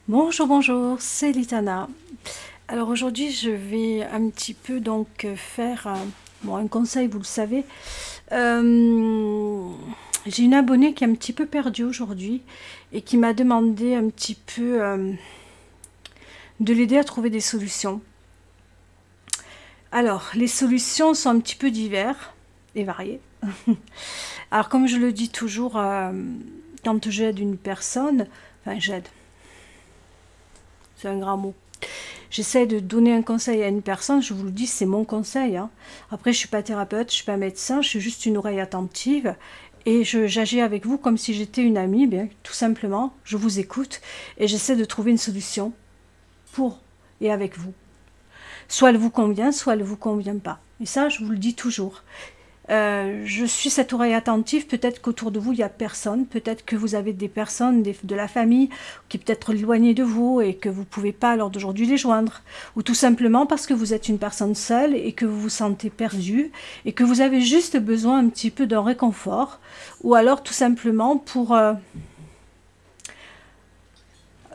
Bonjour, bonjour, c'est Litana. Alors aujourd'hui, je vais un petit peu donc faire bon, un conseil, vous le savez. J'ai une abonnée qui est un petit peu perdue aujourd'hui et qui m'a demandé un petit peu de l'aider à trouver des solutions. Alors, les solutions sont un petit peu diverses et variées. Alors, comme je le dis toujours, quand j'aide une personne, enfin j'aide, c'est un grand mot. J'essaie de donner un conseil à une personne, je vous le dis, c'est mon conseil. Hein. Après, je ne suis pas thérapeute, je ne suis pas médecin, je suis juste une oreille attentive. Et j'agis avec vous comme si j'étais une amie, bien, tout simplement. Je vous écoute et j'essaie de trouver une solution pour et avec vous. Soit elle vous convient, soit elle ne vous convient pas. Et ça, je vous le dis toujours. Je suis cette oreille attentive, peut-être qu'autour de vous, il n'y a personne, peut-être que vous avez des personnes de la famille qui peut-être éloignées de vous et que vous ne pouvez pas à l'heure d'aujourd'hui les joindre, ou tout simplement parce que vous êtes une personne seule et que vous vous sentez perdu et que vous avez juste besoin un petit peu d'un réconfort, ou alors tout simplement pour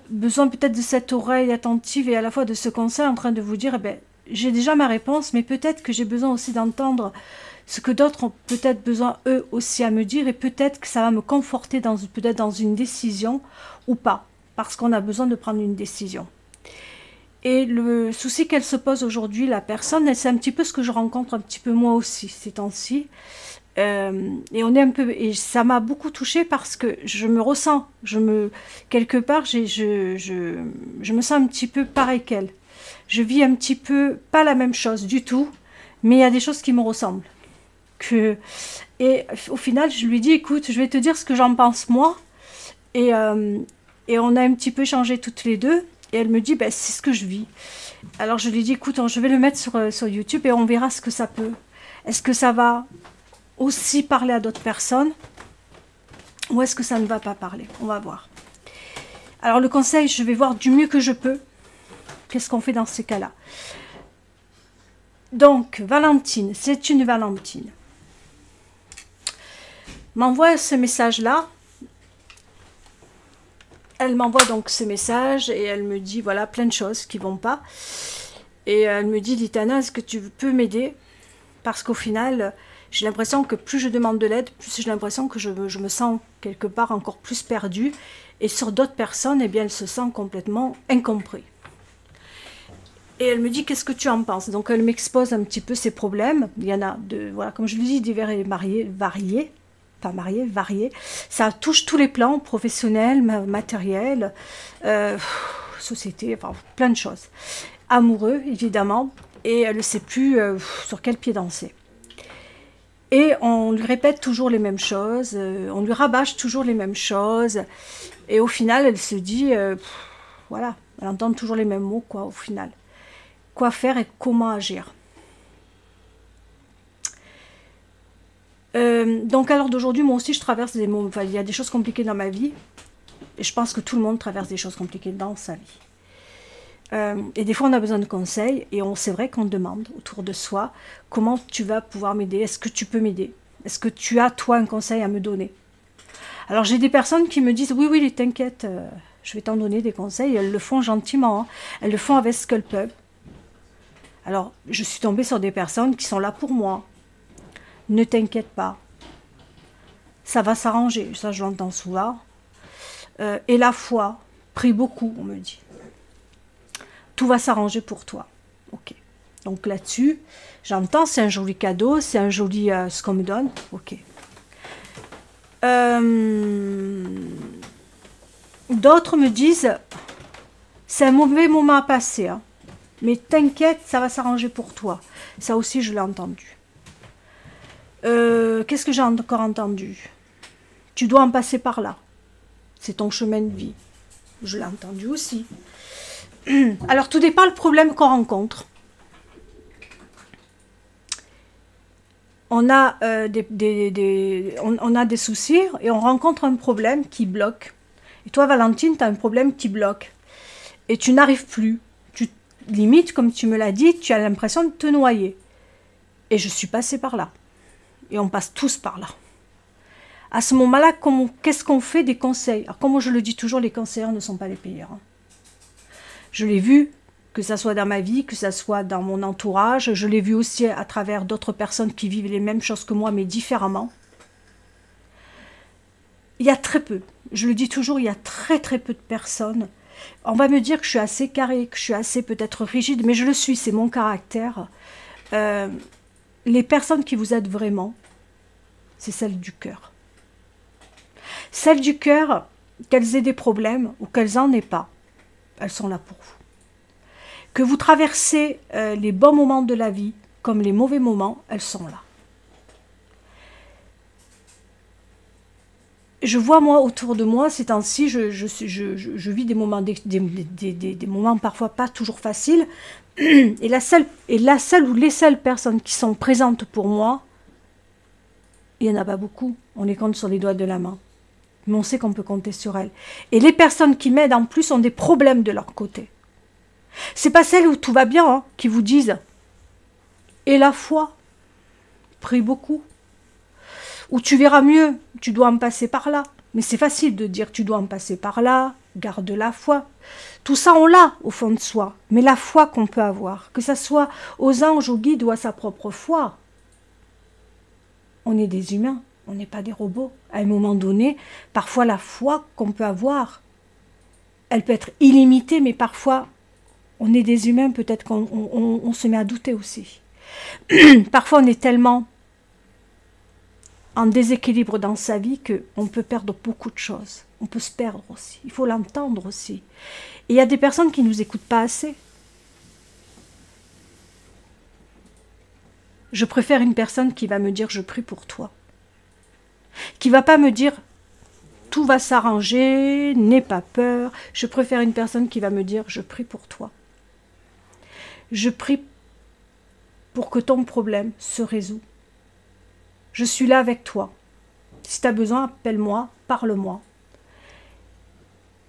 besoin peut-être de cette oreille attentive et à la fois de ce conseil en train de vous dire, eh ben, j'ai déjà ma réponse, mais peut-être que j'ai besoin aussi d'entendre ce que d'autres ont peut-être besoin eux aussi à me dire, et peut-être que ça va me conforter peut-être dans une décision ou pas, parce qu'on a besoin de prendre une décision. Et le souci qu'elle se pose aujourd'hui, la personne, c'est un petit peu ce que je rencontre un petit peu moi aussi ces temps-ci. Et on est un peu, et ça m'a beaucoup touchée parce que je me ressens, quelque part, je me sens un petit peu pareil qu'elle. Je vis un petit peu, pas la même chose du tout, mais il y a des choses qui me ressemblent. Et au final, je lui dis, écoute, je vais te dire ce que j'en pense moi. Et, et on a un petit peu changé toutes les deux. Et elle me dit, ben, c'est ce que je vis. Alors je lui dis, écoute, je vais le mettre sur YouTube et on verra ce que ça peut. Est-ce que ça va aussi parler à d'autres personnes ou est-ce que ça ne va pas parler? On va voir. Alors le conseil, je vais voir du mieux que je peux. Qu'est-ce qu'on fait dans ces cas-là? Donc, Valentine, c'est une Valentine. M'envoie ce message-là. Elle m'envoie donc ce message et elle me dit, voilà, plein de choses qui vont pas. Et elle me dit, Litana, est-ce que tu peux m'aider? Parce qu'au final, j'ai l'impression que plus je demande de l'aide, plus j'ai l'impression que je me sens quelque part encore plus perdue. Et sur d'autres personnes, eh bien, elle se sent complètement incompris. Et elle me dit, qu'est-ce que tu en penses? Donc elle m'expose un petit peu ses problèmes. Il y en a, voilà, comme je le dis, divers et variés. Pas mariés, variés. Ça touche tous les plans, professionnels, matériels, société, enfin plein de choses. Amoureux, évidemment, et elle ne sait plus sur quel pied danser. Et on lui répète toujours les mêmes choses, on lui rabâche toujours les mêmes choses, et au final, elle se dit, voilà, elle entend toujours les mêmes mots, quoi, au final. Quoi faire et comment agir. Donc à l'heure d'aujourd'hui, moi aussi je traverse des moments, enfin, il y a des choses compliquées dans ma vie, et je pense que tout le monde traverse des choses compliquées dans sa vie. Et des fois on a besoin de conseils, et c'est vrai qu'on demande autour de soi, comment tu vas pouvoir m'aider? Est-ce que tu peux m'aider? Est-ce que tu as toi un conseil à me donner? Alors j'ai des personnes qui me disent, oui, oui, t'inquiète, je vais t'en donner des conseils, et elles le font gentiment, hein. Elles le font avec ce qu'elles peuvent. Alors je suis tombée sur des personnes qui sont là pour moi. Ne t'inquiète pas, ça va s'arranger, ça je l'entends souvent. Et la foi, prie beaucoup, on me dit. Tout va s'arranger pour toi. Ok. Donc là-dessus, j'entends, c'est un joli cadeau, c'est un joli ce qu'on me donne. Ok. D'autres me disent, c'est un mauvais moment à passer, hein, mais t'inquiète, ça va s'arranger pour toi. Ça aussi, je l'ai entendu. Qu'est-ce que j'ai encore entendu? Tu dois en passer par là. C'est ton chemin de vie. Je l'ai entendu aussi. Alors, tout dépend du problème qu'on rencontre. On a, on a des soucis et on rencontre un problème qui bloque. Et toi, Valentine, tu as un problème qui bloque. Et tu n'arrives plus. Limite, comme tu me l'as dit, tu as l'impression de te noyer. Et je suis passée par là. Et on passe tous par là. À ce moment-là, qu'est-ce qu'on fait des conseils? Alors, comme je le dis toujours, les conseillers ne sont pas les payeurs. Hein. Je l'ai vu, que ça soit dans ma vie, que ça soit dans mon entourage. Je l'ai vu aussi à travers d'autres personnes qui vivent les mêmes choses que moi, mais différemment. Il y a très peu, je le dis toujours, il y a très peu de personnes. On va me dire que je suis assez carrée, que je suis assez peut-être rigide, mais je le suis, c'est mon caractère. Les personnes qui vous aident vraiment, c'est celles du cœur. Celles du cœur, qu'elles aient des problèmes ou qu'elles n'en aient pas, elles sont là pour vous. Que vous traversez les bons moments de la vie, comme les mauvais moments, elles sont là. Je vois moi autour de moi, ces temps-ci, je vis des moments, des moments parfois pas toujours faciles, et la seule ou les seules personnes qui sont présentes pour moi, il n'y en a pas beaucoup, on les compte sur les doigts de la main, mais on sait qu'on peut compter sur elles. Et les personnes qui m'aident en plus ont des problèmes de leur côté. C'est pas celles où tout va bien, hein, qui vous disent « Et la foi, prie beaucoup ». Ou tu verras mieux, tu dois en passer par là. Mais c'est facile de dire tu dois en passer par là, garde la foi. Tout ça on l'a au fond de soi, mais la foi qu'on peut avoir, que ça soit aux anges, aux guides ou à sa propre foi. On est des humains, on n'est pas des robots. À un moment donné, parfois la foi qu'on peut avoir, elle peut être illimitée, mais parfois on est des humains, peut-être qu'on se met à douter aussi. Parfois on est tellement en déséquilibre dans sa vie qu'on peut perdre beaucoup de choses. On peut se perdre aussi. Il faut l'entendre aussi. Et il y a des personnes qui ne nous écoutent pas assez. Je préfère une personne qui va me dire « je prie pour toi ». Qui ne va pas me dire « tout va s'arranger, n'aie pas peur ». Je préfère une personne qui va me dire « je prie pour toi ». Je prie pour que ton problème se résout. Je suis là avec toi. Si tu as besoin, appelle-moi, parle-moi.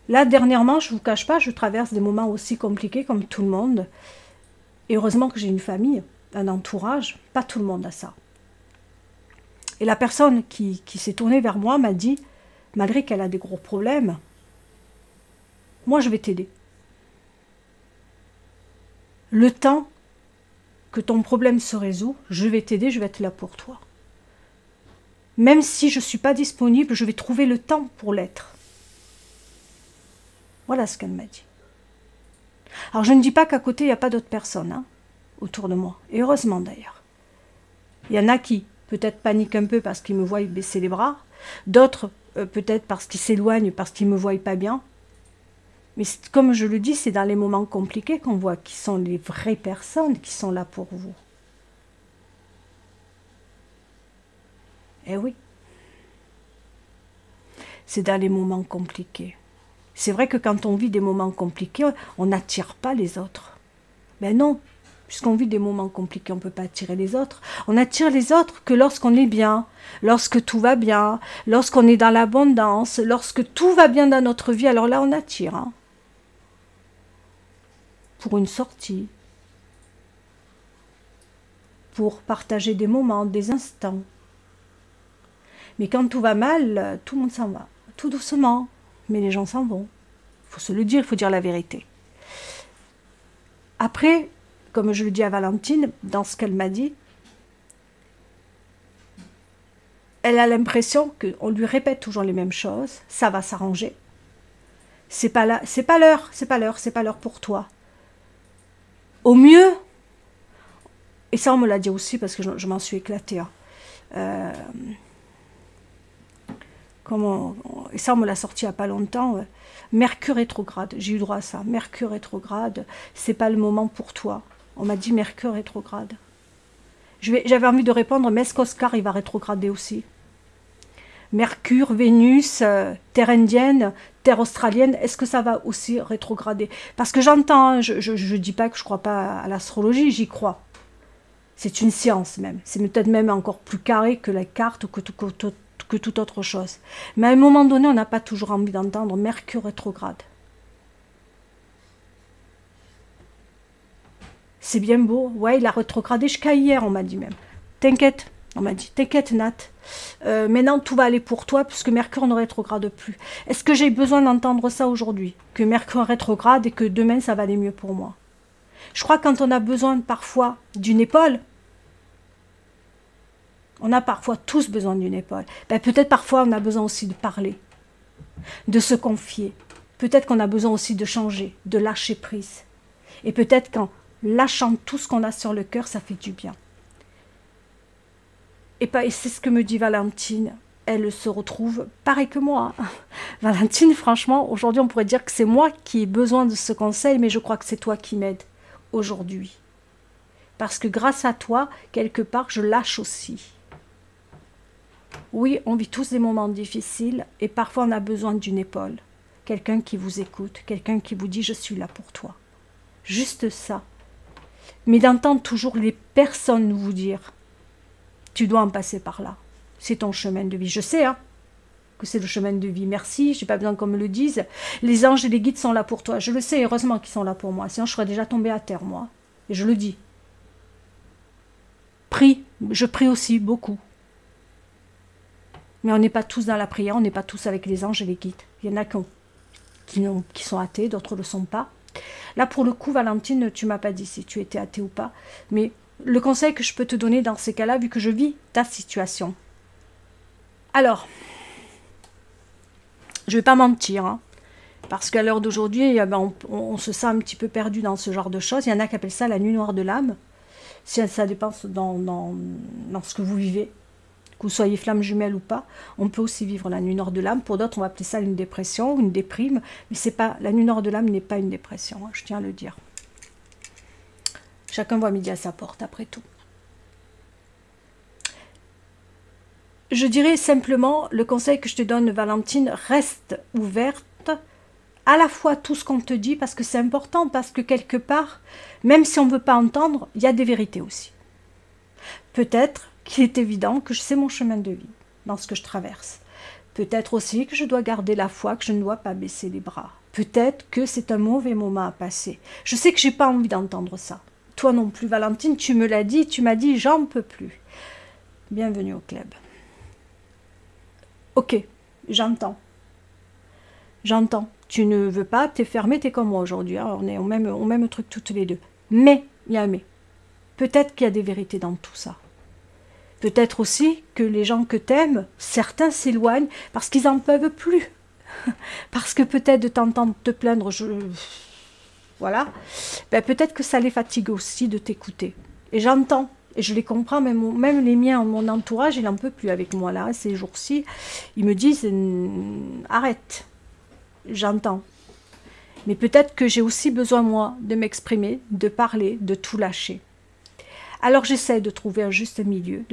Là, dernièrement, je ne vous cache pas, je traverse des moments aussi compliqués comme tout le monde. Et heureusement que j'ai une famille, un entourage. Pas tout le monde a ça. Et la personne qui s'est tournée vers moi m'a dit, malgré qu'elle a des gros problèmes, moi je vais t'aider. Le temps que ton problème se résout, je vais t'aider, je vais être là pour toi. Même si je ne suis pas disponible, je vais trouver le temps pour l'être. Voilà ce qu'elle m'a dit. Alors je ne dis pas qu'à côté, il n'y a pas d'autres personnes hein, autour de moi. Et heureusement d'ailleurs. Il y en a qui peut-être paniquent un peu parce qu'ils me voient baisser les bras. D'autres peut-être parce qu'ils s'éloignent, parce qu'ils ne me voient pas bien. Mais comme je le dis, c'est dans les moments compliqués qu'on voit qui sont les vraies personnes qui sont là pour vous. Eh oui, c'est dans les moments compliqués. C'est vrai que quand on vit des moments compliqués, on n'attire pas les autres. Ben non, puisqu'on vit des moments compliqués, on ne peut pas attirer les autres. On attire les autres que lorsqu'on est bien, lorsque tout va bien, lorsqu'on est dans l'abondance, lorsque tout va bien dans notre vie, alors là on attire. Hein. Pour une sortie, pour partager des moments, des instants. Mais quand tout va mal, tout le monde s'en va. Tout doucement, mais les gens s'en vont. Il faut se le dire, il faut dire la vérité. Après, comme je le dis à Valentine, dans ce qu'elle m'a dit, elle a l'impression qu'on lui répète toujours les mêmes choses, ça va s'arranger. C'est pas là, c'est pas l'heure, c'est pas l'heure, c'est pas l'heure pour toi. Au mieux, et ça on me l'a dit aussi parce que je m'en suis éclatée, hein. Et ça on me l'a sorti il n'y a pas longtemps, Mercure rétrograde, j'ai eu droit à ça, Mercure rétrograde, c'est pas le moment pour toi. On m'a dit Mercure rétrograde. J'avais envie de répondre, mais est-ce qu'Oscar il va rétrograder aussi? Mercure, Vénus, Terre indienne, Terre australienne, est-ce que ça va aussi rétrograder? Parce que j'entends, hein, je dis pas que je crois pas à l'astrologie, j'y crois. C'est une science même, c'est peut-être même encore plus carré que les cartes ou que toute autre chose. Mais à un moment donné, on n'a pas toujours envie d'entendre Mercure rétrograde. C'est bien beau. Ouais, il a rétrogradé jusqu'à hier, on m'a dit même. T'inquiète, On m'a dit, t'inquiète Nat, maintenant tout va aller pour toi puisque Mercure ne rétrograde plus. Est-ce que j'ai besoin d'entendre ça aujourd'hui? Que Mercure rétrograde et que demain ça va aller mieux pour moi? Je crois que quand on a besoin parfois d'une épaule, on a parfois tous besoin d'une épaule. Ben, peut-être parfois on a besoin aussi de parler, de se confier. Peut-être qu'on a besoin aussi de changer, de lâcher prise. Et peut-être qu'en lâchant tout ce qu'on a sur le cœur, ça fait du bien. Et c'est ce que me dit Valentine. Elle se retrouve pareil que moi. Valentine, franchement, aujourd'hui on pourrait dire que c'est moi qui ai besoin de ce conseil, mais je crois que c'est toi qui m'aides aujourd'hui. Parce que grâce à toi, quelque part, je lâche aussi. Oui, on vit tous des moments difficiles et parfois on a besoin d'une épaule. Quelqu'un qui vous écoute, quelqu'un qui vous dit « je suis là pour toi ». Juste ça. Mais d'entendre toujours les personnes vous dire « tu dois en passer par là, c'est ton chemin de vie ». Je sais que c'est le chemin de vie, merci, je n'ai pas besoin qu'on me le dise. Les anges et les guides sont là pour toi, je le sais, heureusement qu'ils sont là pour moi, sinon je serais déjà tombée à terre moi. Et je le dis. Prie, je prie aussi beaucoup. Mais on n'est pas tous dans la prière, on n'est pas tous avec les anges et les guides. Il y en a qui sont athées, d'autres ne le sont pas. Là, pour le coup, Valentine, tu ne m'as pas dit si tu étais athée ou pas. Mais le conseil que je peux te donner dans ces cas-là, vu que je vis ta situation. Alors, je ne vais pas mentir, parce qu'à l'heure d'aujourd'hui, on se sent un petit peu perdu dans ce genre de choses. Il y en a qui appellent ça la nuit noire de l'âme. Ça dépend dans ce que vous vivez. Que vous soyez flamme jumelle ou pas, on peut aussi vivre la nuit noire de l'âme. Pour d'autres, on va appeler ça une dépression, une déprime, mais c'est pas, la nuit noire de l'âme n'est pas une dépression, je tiens à le dire. Chacun voit midi à sa porte, après tout. Je dirais simplement, le conseil que je te donne, Valentine, reste ouverte, à la fois tout ce qu'on te dit, parce que c'est important, parce que quelque part, même si on ne veut pas entendre, il y a des vérités aussi. Peut-être qu'il est évident que c'est mon chemin de vie dans ce que je traverse. Peut-être aussi que je dois garder la foi, que je ne dois pas baisser les bras. Peut-être que c'est un mauvais moment à passer. Je sais que je n'ai pas envie d'entendre ça. Toi non plus, Valentine, tu me l'as dit, tu m'as dit, j'en peux plus. Bienvenue au club. Ok, j'entends. J'entends. Tu ne veux pas, t'es fermé, t'es comme moi aujourd'hui. On est au même truc toutes les deux. Mais, il y a un mais. Peut-être qu'il y a des vérités dans tout ça. Peut-être aussi que les gens que t'aimes, certains s'éloignent parce qu'ils n'en peuvent plus. Parce que peut-être de t'entendre te plaindre, voilà, ben peut-être que ça les fatigue aussi de t'écouter. Et j'entends, et je les comprends, même les miens, mon entourage, il n'en peut plus avec moi là, ces jours-ci. Ils me disent, arrête, j'entends. Mais peut-être que j'ai aussi besoin, moi, de m'exprimer, de parler, de tout lâcher. Alors j'essaie de trouver un juste milieu,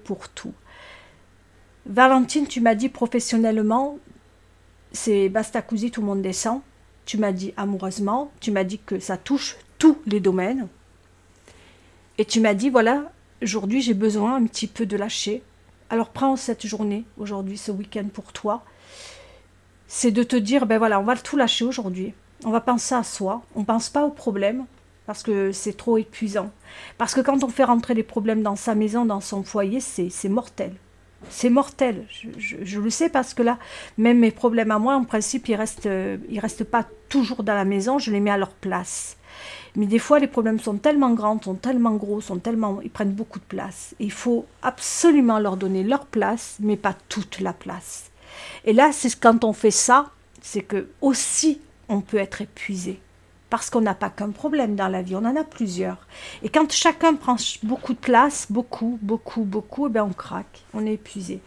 pour tout. Valentine, tu m'as dit professionnellement, c'est basta così, tout le monde descend. Tu m'as dit amoureusement, tu m'as dit que ça touche tous les domaines. Et tu m'as dit, voilà, aujourd'hui j'ai besoin un petit peu de lâcher. Alors prends cette journée, aujourd'hui, ce week-end pour toi. C'est de te dire, ben voilà, on va tout lâcher aujourd'hui. On va penser à soi, on ne pense pas aux problèmes. Parce que c'est trop épuisant. Parce que quand on fait rentrer les problèmes dans sa maison, dans son foyer, c'est mortel. C'est mortel. Je le sais parce que là, même mes problèmes à moi, en principe, ils restent pas toujours dans la maison, je les mets à leur place. Mais des fois, les problèmes sont tellement grands, sont tellement gros, ils prennent beaucoup de place. Et il faut absolument leur donner leur place, mais pas toute la place. Et là, c'est quand on fait ça, c'est que aussi, on peut être épuisé. Parce qu'on n'a pas qu'un problème dans la vie, on en a plusieurs. Et quand chacun prend beaucoup de place, beaucoup, eh bien on craque, on est épuisé.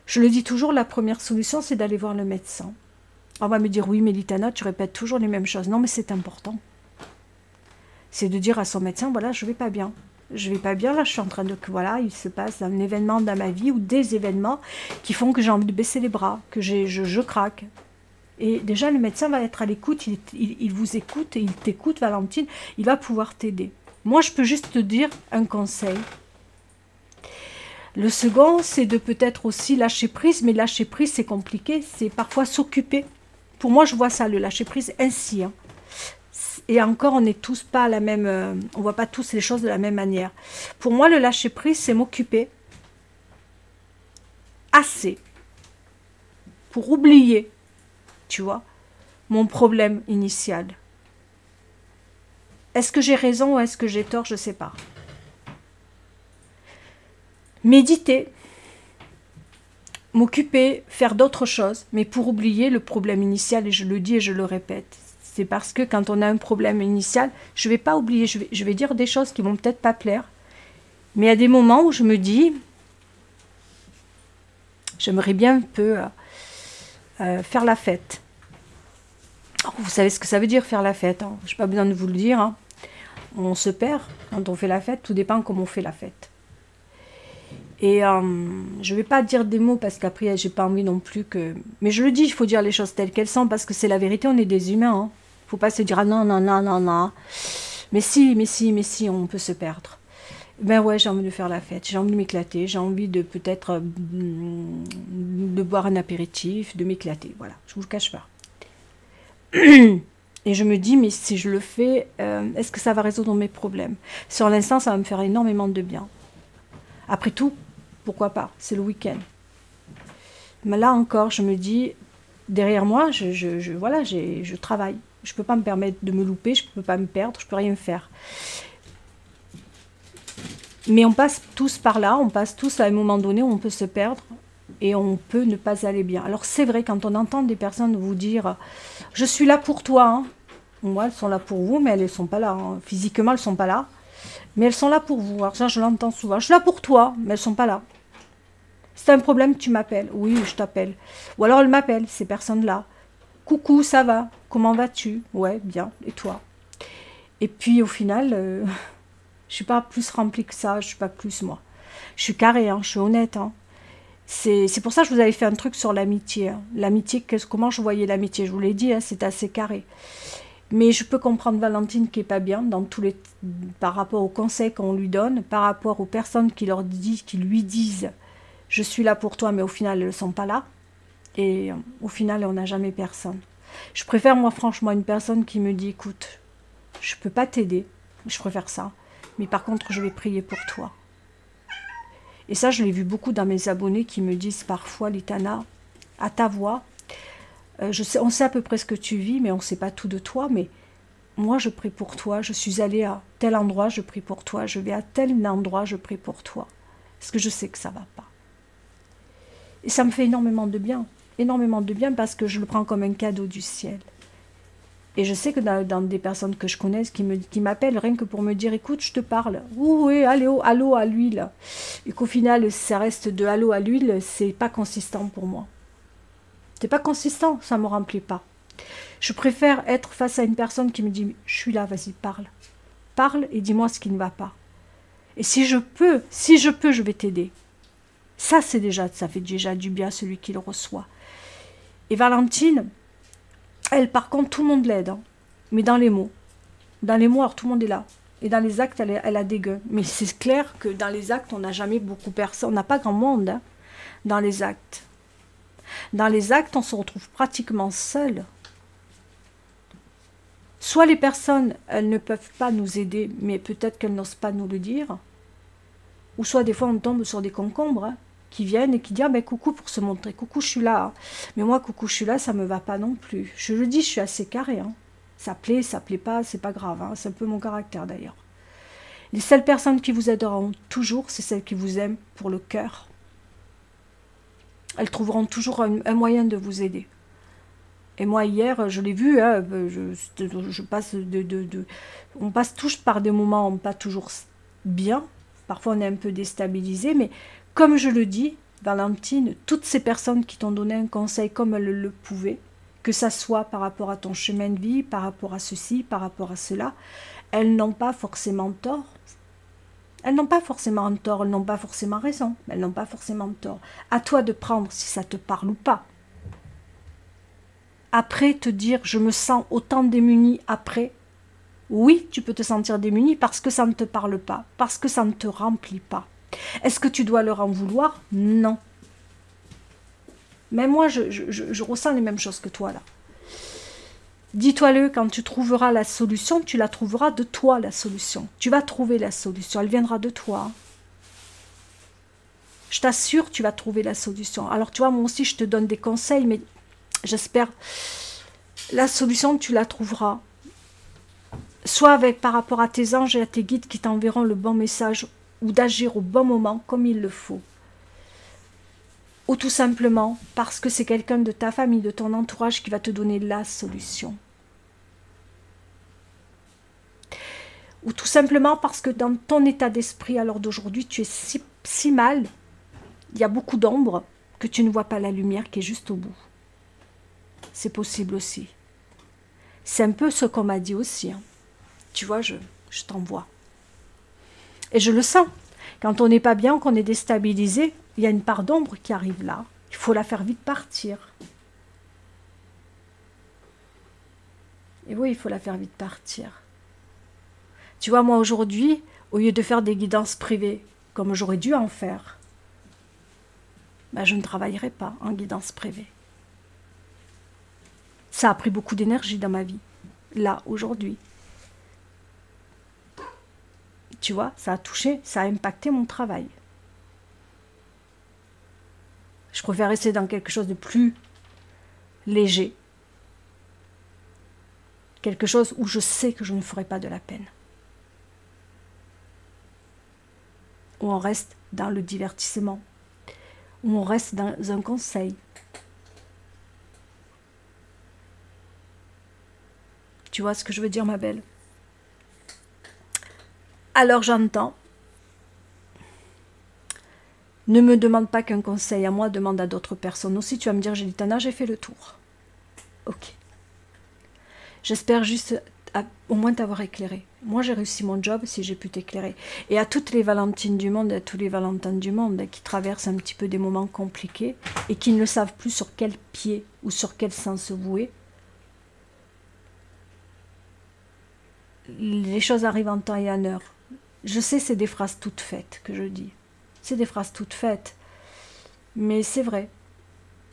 Je le dis toujours, la première solution, c'est d'aller voir le médecin. On va me dire, oui, Mélitana, tu répètes toujours les mêmes choses. Non, mais c'est important. C'est de dire à son médecin, voilà, je ne vais pas bien. Je ne vais pas bien, là, je suis en train de... Voilà, il se passe un événement dans ma vie ou des événements qui font que j'ai envie de baisser les bras, que je craque. Et déjà, le médecin va être à l'écoute, il vous écoute, et il t'écoute, Valentine, il va pouvoir t'aider. Moi, je peux juste te dire un conseil. Le second, c'est de peut-être aussi lâcher prise, mais lâcher prise, c'est compliqué, c'est parfois s'occuper. Pour moi, je vois ça, le lâcher prise, ainsi. Et encore, on n'est tous pas à la même... on voit pas tous les choses de la même manière. Pour moi, le lâcher-prise, c'est m'occuper assez pour oublier, tu vois, mon problème initial. Est-ce que j'ai raison ou est-ce que j'ai tort? Je ne sais pas. Méditer, m'occuper, faire d'autres choses, mais pour oublier le problème initial, et je le dis et je le répète. C'est parce que quand on a un problème initial, je ne vais pas oublier, je vais dire des choses qui ne vont peut-être pas plaire, mais il y a des moments où je me dis, j'aimerais bien un peu faire la fête. Alors, vous savez ce que ça veut dire faire la fête, hein. Je n'ai pas besoin de vous le dire, hein. On se perd quand on fait la fête, tout dépend comment on fait la fête. Et je ne vais pas dire des mots parce qu'après, j'ai pas envie non plus que... Mais je le dis, il faut dire les choses telles qu'elles sont parce que c'est la vérité, on est des humains. Hein. Il ne faut pas se dire, ah non, non, non, non, non. Mais si, mais si, mais si, on peut se perdre. Ben ouais, j'ai envie de faire la fête, j'ai envie de m'éclater, j'ai envie de peut-être de boire un apéritif, de m'éclater. Voilà, je ne vous le cache pas. Et je me dis, mais si je le fais, est-ce que ça va résoudre mes problèmes? Sur l'instant, ça va me faire énormément de bien. Après tout, pourquoi pas? C'est le week-end. Mais là encore, je me dis, derrière moi, voilà, je travaille. Je ne peux pas me permettre de me louper, je ne peux pas me perdre, je ne peux rien faire. Mais on passe tous par là, on passe tous à un moment donné où on peut se perdre et on peut ne pas aller bien. Alors c'est vrai, quand on entend des personnes vous dire « Je suis là pour toi hein. », moi, elles sont là pour vous, mais elles ne sont pas là. Hein. Physiquement, elles ne sont pas là. Mais elles sont là pour vous. Alors ça, je l'entends souvent. Je suis là pour toi, mais elles ne sont pas là. Si tu as un problème, tu m'appelles. Oui, je t'appelle. Ou alors elles m'appellent, ces personnes-là. Coucou, ça va? Comment vas-tu? Ouais, bien. Et toi? Et puis au final, je ne suis pas plus remplie que ça. Je ne suis pas plus, moi. Je suis carrée, hein, je suis honnête. Hein. C'est pour ça que je vous avais fait un truc sur l'amitié. Hein. L'amitié, comment je voyais l'amitié? Je vous l'ai dit, hein, c'est assez carré. Mais je peux comprendre Valentine qui n'est pas bien dans par rapport aux conseils qu'on lui donne, par rapport aux personnes qui lui disent « je suis là pour toi », mais au final, elles ne sont pas là. Et au final, on n'a jamais personne. Je préfère, moi, franchement, une personne qui me dit « écoute, je ne peux pas t'aider, je préfère ça, mais par contre, je vais prier pour toi ». Et ça, je l'ai vu beaucoup dans mes abonnés qui me disent parfois « Litana, à ta voix, on sait à peu près ce que tu vis, mais on ne sait pas tout de toi, mais moi je prie pour toi, je suis allée à tel endroit, je prie pour toi, je vais à tel endroit, je prie pour toi, parce que je sais que ça ne va pas. » Et ça me fait énormément de bien parce que je le prends comme un cadeau du ciel. Et je sais que dans des personnes que je connais qui m'appellent rien que pour me dire « écoute, je te parle, oui, allô à l'huile », et qu'au final, ça reste de « allô à l'huile », c'est pas consistant pour moi. C'est pas consistant, ça ne me remplit pas. Je préfère être face à une personne qui me dit « je suis là, vas-y, parle. Parle et dis-moi ce qui ne va pas. Et si je peux, je vais t'aider. » Ça fait déjà du bien à celui qui le reçoit. Et Valentine, elle, par contre, tout le monde l'aide. Hein. Mais dans les mots. Dans les mots, alors tout le monde est là. Et dans les actes, elle a des gueux. Mais c'est clair que dans les actes, on n'a jamais beaucoup de personnes. On n'a pas grand monde hein, dans les actes. Dans les actes, on se retrouve pratiquement seul. Soit les personnes, elles ne peuvent pas nous aider, mais peut-être qu'elles n'osent pas nous le dire. Ou soit des fois, on tombe sur des concombres hein, qui viennent et qui disent « ah ben coucou » pour se montrer. « Coucou, je suis là. Hein. » Mais moi, « coucou, je suis là », ça ne me va pas non plus. Je le dis, je suis assez carré. Hein. Ça plaît pas, c'est pas grave. Hein. C'est un peu mon caractère d'ailleurs. Les seules personnes qui vous aideront toujours, c'est celles qui vous aiment pour le cœur. Elles trouveront toujours un moyen de vous aider. Et moi, hier, je l'ai vu, hein, on passe tous par des moments pas toujours bien. Parfois, on est un peu déstabilisé. Mais comme je le dis, Valentine, toutes ces personnes qui t'ont donné un conseil comme elles le pouvaient, que ça soit par rapport à ton chemin de vie, par rapport à ceci, par rapport à cela, elles n'ont pas forcément tort. Elles n'ont pas forcément tort, elles n'ont pas forcément raison, elles n'ont pas forcément tort. À toi de prendre si ça te parle ou pas. Après, te dire, je me sens autant démunie après. Oui, tu peux te sentir démunie parce que ça ne te parle pas, parce que ça ne te remplit pas. Est-ce que tu dois leur en vouloir? Non. Mais moi, je ressens les mêmes choses que toi, là. Dis-toi-le, quand tu trouveras la solution, tu la trouveras de toi, la solution. Tu vas trouver la solution, elle viendra de toi. Je t'assure, tu vas trouver la solution. Alors, tu vois, moi aussi, je te donne des conseils, mais j'espère la solution, tu la trouveras. Soit avec par rapport à tes anges et à tes guides qui t'enverront le bon message, ou d'agir au bon moment, comme il le faut. Ou tout simplement parce que c'est quelqu'un de ta famille, de ton entourage qui va te donner la solution. Ou tout simplement parce que dans ton état d'esprit, à l'heure d'aujourd'hui, tu es si mal, il y a beaucoup d'ombre, que tu ne vois pas la lumière qui est juste au bout. C'est possible aussi. C'est un peu ce qu'on m'a dit aussi. Hein. Tu vois, je t'envoie. Et je le sens. Quand on n'est pas bien, qu'on est déstabilisé, il y a une part d'ombre qui arrive là. Il faut la faire vite partir. Et oui, il faut la faire vite partir. Tu vois, moi aujourd'hui, au lieu de faire des guidances privées, comme j'aurais dû en faire, ben, je ne travaillerai pas en guidance privée. Ça a pris beaucoup d'énergie dans ma vie, là, aujourd'hui. Tu vois, ça a touché, ça a impacté mon travail. Je préfère rester dans quelque chose de plus léger. Quelque chose où je sais que je ne ferai pas de la peine. Où on reste dans le divertissement. Où on reste dans un conseil. Tu vois ce que je veux dire, ma belle? Alors j'entends. Ne me demande pas qu'un conseil à moi, demande à d'autres personnes aussi. Tu vas me dire, Gélitana, j'ai fait le tour. Ok. J'espère juste au moins t'avoir éclairé. Moi, j'ai réussi mon job si j'ai pu t'éclairer. Et à toutes les Valentines du monde, à tous les Valentins du monde qui traversent un petit peu des moments compliqués et qui ne savent plus sur quel pied ou sur quel sens se vouer, les choses arrivent en temps et en heure. Je sais, c'est des phrases toutes faites que je dis. C'est des phrases toutes faites. Mais c'est vrai.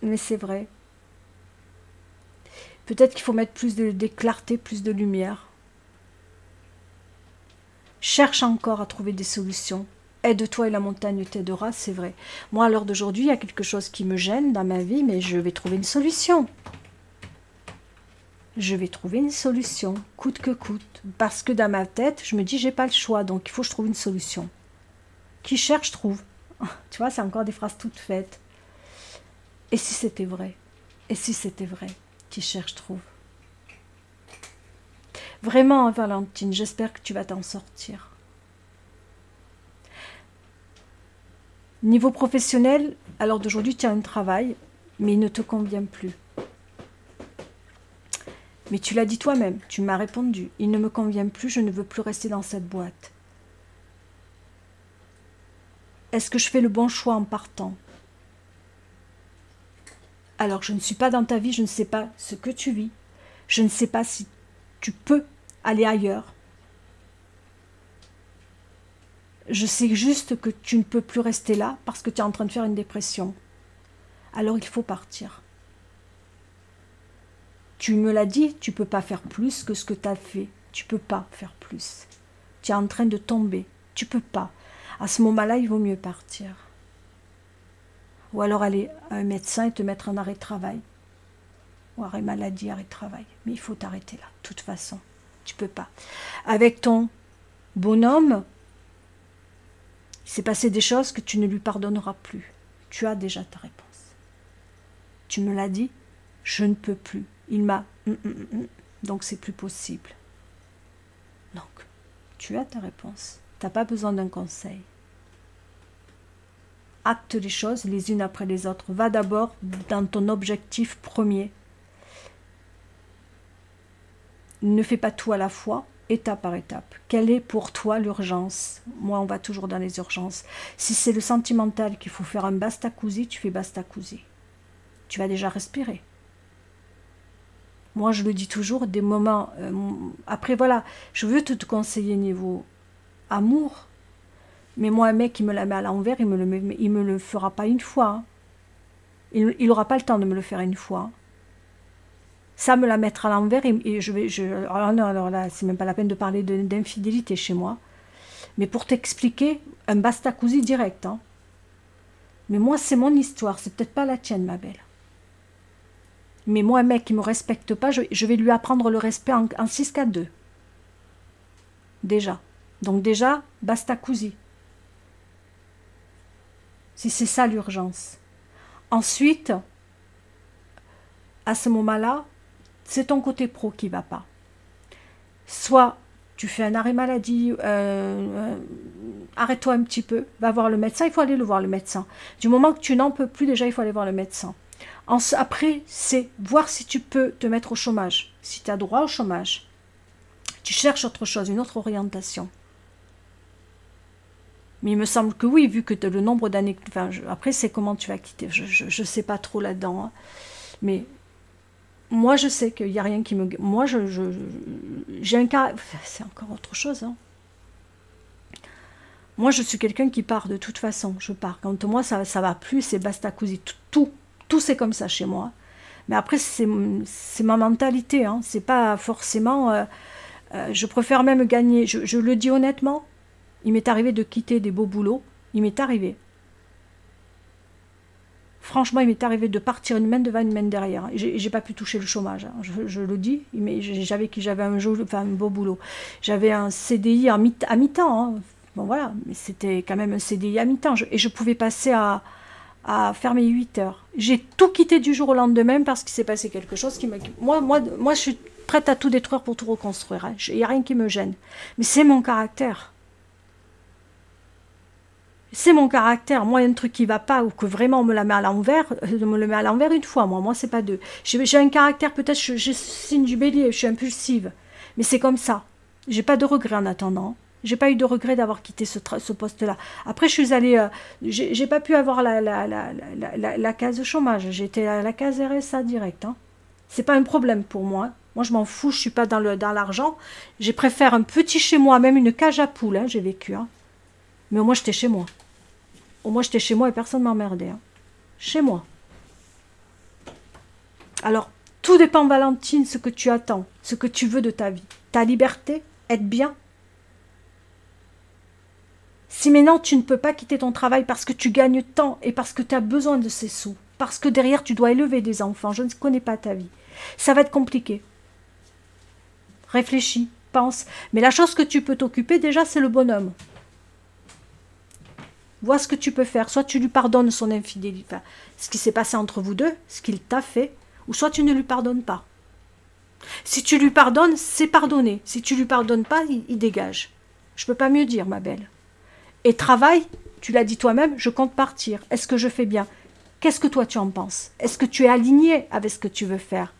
Mais c'est vrai. Peut-être qu'il faut mettre plus de clarté, plus de lumière. Cherche encore à trouver des solutions. Aide-toi et la montagne t'aidera, c'est vrai. Moi, à l'heure d'aujourd'hui, il y a quelque chose qui me gêne dans ma vie, mais je vais trouver une solution. Je vais trouver une solution, coûte que coûte. Parce que dans ma tête, je me dis, j'ai pas le choix, donc il faut que je trouve une solution. Qui cherche, trouve. Tu vois, c'est encore des phrases toutes faites. Et si c'était vrai? Et si c'était vrai? Qui cherche, trouve. Vraiment, Valentine, j'espère que tu vas t'en sortir. Niveau professionnel, à l'heure d'aujourd'hui, tu as un travail, mais il ne te convient plus. Mais tu l'as dit toi-même, tu m'as répondu. Il ne me convient plus, je ne veux plus rester dans cette boîte. Est-ce que je fais le bon choix en partant? Alors, je ne suis pas dans ta vie, je ne sais pas ce que tu vis. Je ne sais pas si tu peux aller ailleurs. Je sais juste que tu ne peux plus rester là parce que tu es en train de faire une dépression. Alors, il faut partir. Tu me l'as dit, tu ne peux pas faire plus que ce que tu as fait. Tu ne peux pas faire plus. Tu es en train de tomber. Tu ne peux pas. À ce moment-là, il vaut mieux partir. Ou alors aller à un médecin et te mettre en arrêt de travail. Ou arrêt maladie, arrêt de travail. Mais il faut t'arrêter là, de toute façon. Tu ne peux pas. Avec ton bonhomme, il s'est passé des choses que tu ne lui pardonneras plus. Tu as déjà ta réponse. Tu me l'as dit, je ne peux plus. Il m'a... Donc c'est plus possible. Donc, tu as ta réponse. Tu n'as pas besoin d'un conseil. Acte les choses les unes après les autres. Va d'abord dans ton objectif premier. Ne fais pas tout à la fois, étape par étape. Quelle est pour toi l'urgence? Moi, on va toujours dans les urgences. Si c'est le sentimental qu'il faut faire un basta-cousi, tu fais basta-cousi. Tu vas déjà respirer. Moi, je le dis toujours, des moments... après, voilà, je veux te conseiller niveau amour, mais moi, un mec qui me la met à l'envers, il me le fera pas une fois. Hein. Il n'aura pas le temps de me le faire une fois. ça me la mettre à l'envers et alors non, alors là, c'est même pas la peine de parler d'infidélité chez moi. Mais pour t'expliquer, un basta così direct. Hein. Mais moi, c'est mon histoire, c'est peut-être pas la tienne, ma belle. Mais moi, un mec qui me respecte pas, je vais lui apprendre le respect en 6-4-2. Déjà. Donc déjà, basta così. Si c'est ça l'urgence. Ensuite, à ce moment-là, c'est ton côté pro qui ne va pas. Soit tu fais un arrêt maladie, arrête-toi un petit peu, va voir le médecin, il faut aller le voir le médecin. Du moment que tu n'en peux plus, déjà il faut aller voir le médecin. Après, c'est voir si tu peux te mettre au chômage. Si tu as droit au chômage, tu cherches autre chose, une autre orientation. Mais il me semble que oui, vu que le nombre d'années... Enfin, après, c'est comment tu vas quitter. Je ne sais pas trop là-dedans. Hein. Mais moi, je sais qu'il n'y a rien qui me... Moi, j'ai un cas... C'est encore autre chose. Hein. Moi, je suis quelqu'un qui part de toute façon. Je pars. Quand moi, ça va plus, c'est basta così. Tout c'est comme ça chez moi. Mais après, c'est ma mentalité. Hein. C'est pas forcément... je préfère même gagner... Je le dis honnêtement. Il m'est arrivé de quitter des beaux boulots. Il m'est arrivé. Franchement, il m'est arrivé de partir une main devant, une main derrière. J'ai pas pu toucher le chômage. Hein. Je le dis. J'avais un beau boulot. J'avais un CDI à mi-temps. Hein. Bon voilà, mais c'était quand même un CDI à mi-temps. Et je pouvais passer à faire mes 8 heures. J'ai tout quitté du jour au lendemain parce qu'il s'est passé quelque chose qui m'a... Moi, je suis prête à tout détruire pour tout reconstruire. Hein. Il n'y a rien qui me gêne. Mais c'est mon caractère. C'est mon caractère. Moi, il y a un truc qui ne va pas ou que vraiment on me la met à l'envers, je me le mets à l'envers une fois. Moi c'est pas deux. J'ai un caractère, peut-être, je signe du bélier, je suis impulsive. Mais c'est comme ça. J'ai pas de regret en attendant. J'ai pas eu de regret d'avoir quitté ce poste-là. Après, je suis allée... j'ai pas pu avoir la case chômage. J'étais à la case RSA direct. Hein. C'est pas un problème pour moi. Moi, je m'en fous, je suis pas dans l'argent. Je préfère un petit chez moi, même une cage à poules, hein, j'ai vécu. Hein. Mais au moins, j'étais chez moi. Au moins, j'étais chez moi et personne ne m'emmerdait. Hein. Chez moi. Alors, tout dépend, Valentine, ce que tu attends, ce que tu veux de ta vie. Ta liberté, être bien. Si maintenant, tu ne peux pas quitter ton travail parce que tu gagnes tant et parce que tu as besoin de ces sous, parce que derrière, tu dois élever des enfants, je ne connais pas ta vie, ça va être compliqué. Réfléchis, pense. Mais la chose que tu peux t'occuper, déjà, c'est le bonhomme. Vois ce que tu peux faire. Soit tu lui pardonnes son infidélité, enfin, ce qui s'est passé entre vous deux, ce qu'il t'a fait, ou soit tu ne lui pardonnes pas. Si tu lui pardonnes, c'est pardonné. Si tu lui pardonnes pas, il dégage. Je ne peux pas mieux dire, ma belle. Et travail, tu l'as dit toi-même, je compte partir. Est-ce que je fais bien? Qu'est-ce que toi tu en penses? Est-ce que tu es aligné avec ce que tu veux faire?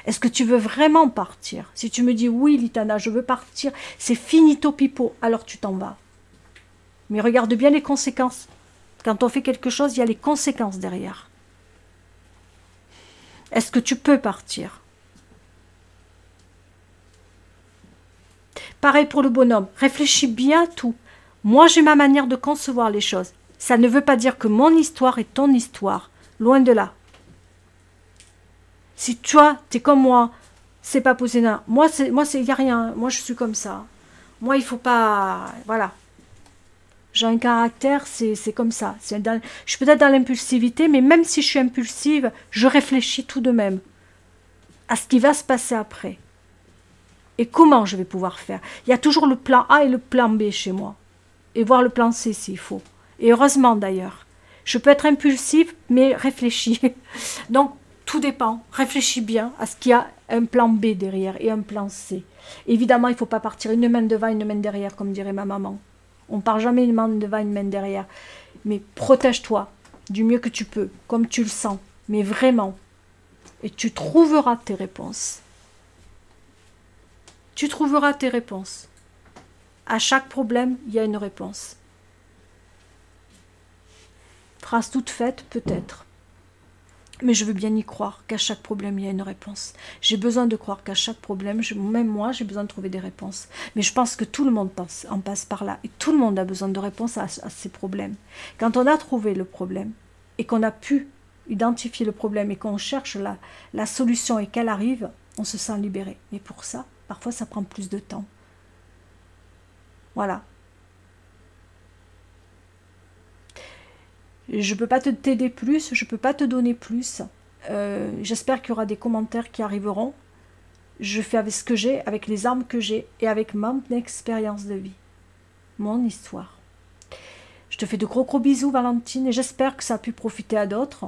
Est-ce que tu veux vraiment partir? Si tu me dis oui, Litana, je veux partir, c'est finito pipo, alors tu t'en vas. Mais regarde bien les conséquences. Quand on fait quelque chose, il y a les conséquences derrière. Est-ce que tu peux partir? Pareil pour le bonhomme. Réfléchis bien à tout. Moi, j'ai ma manière de concevoir les choses. Ça ne veut pas dire que mon histoire est ton histoire. Loin de là. Si toi, t'es comme moi, c'est pas possible. Moi, il n'y a rien. Moi, je suis comme ça. Moi, il faut pas... Voilà. J'ai un caractère, c'est comme ça. Je suis peut-être dans l'impulsivité, mais même si je suis impulsive, je réfléchis tout de même à ce qui va se passer après. Et comment je vais pouvoir faire. Il y a toujours le plan A et le plan B chez moi. Et voir le plan C s'il faut. Et heureusement d'ailleurs. Je peux être impulsive, mais réfléchie. Donc, tout dépend. Réfléchis bien à ce qu'il y a un plan B derrière et un plan C. Évidemment, il ne faut pas partir une main devant, une main derrière, comme dirait ma maman. On ne part jamais une main devant, une main derrière. Mais protège-toi du mieux que tu peux, comme tu le sens. Mais vraiment. Et tu trouveras tes réponses. Tu trouveras tes réponses. À chaque problème, il y a une réponse. Phrase toute faite, peut-être. Mais je veux bien y croire qu'à chaque problème, il y a une réponse. J'ai besoin de croire qu'à chaque problème, même moi, j'ai besoin de trouver des réponses. Mais je pense que tout le monde en passe par là. Et tout le monde a besoin de réponses à ces problèmes. Quand on a trouvé le problème et qu'on a pu identifier le problème et qu'on cherche la solution et qu'elle arrive, on se sent libéré. Mais pour ça, parfois ça prend plus de temps. Voilà. Je ne peux pas t'aider plus, je ne peux pas te donner plus. J'espère qu'il y aura des commentaires qui arriveront. Je fais avec ce que j'ai, avec les armes que j'ai et avec mon expérience de vie. Mon histoire. Je te fais de gros gros bisous, Valentine, et j'espère que ça a pu profiter à d'autres.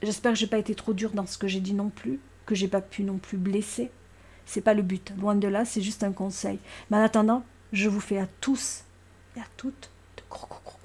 J'espère que j'ai pas été trop dure dans ce que j'ai dit non plus, que j'ai pas pu non plus blesser. C'est pas le but, loin de là, c'est juste un conseil. Mais en attendant, je vous fais à tous et à toutes de gros gros gros